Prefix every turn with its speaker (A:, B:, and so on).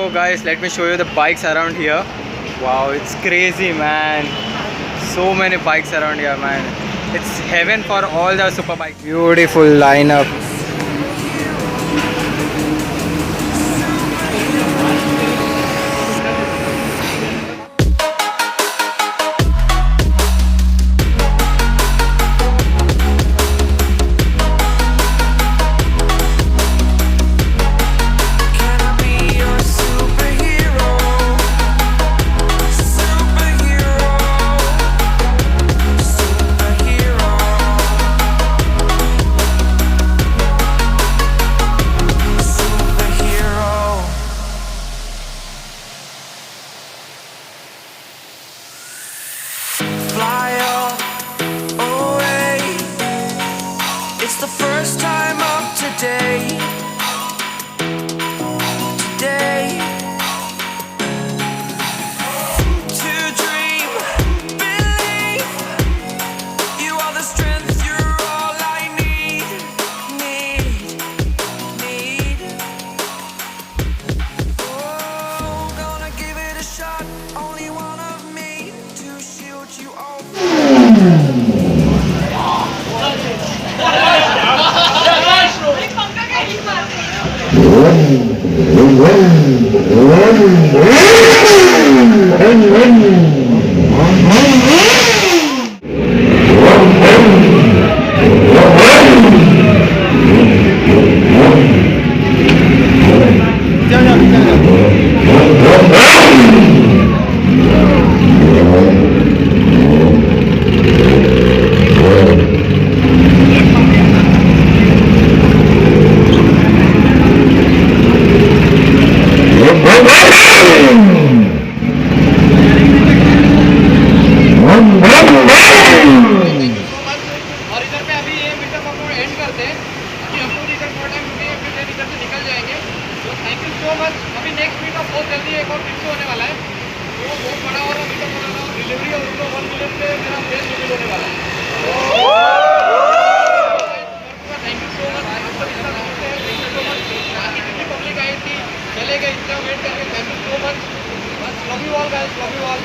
A: So guys, let me show you the bikes around here. Wow, it's crazy, man. So many bikes around here, man. It's heaven for all the super bikes. Beautiful lineup.
B: It's the first time of today. To dream, believe. You are the strength, you're all I need. Oh, gonna give it a shot. Only one of me to shield you all.
C: अभी next meet बहुत जल्दी एक और फिर से होने वाला है, तो बहुत बड़ा और मीटअप होने वाला है। डिलीवरी और उसको 1 मिलियन पे मेरा फेस रिवील होने वाला है। थैंक यू सो मच, आप सब इतना थैंक यू सो मच। बाकी जितनी पब्लिक आई थी चले गए, इतना वेट करके थैंक यू सो मच। बस love you all guys, love you all.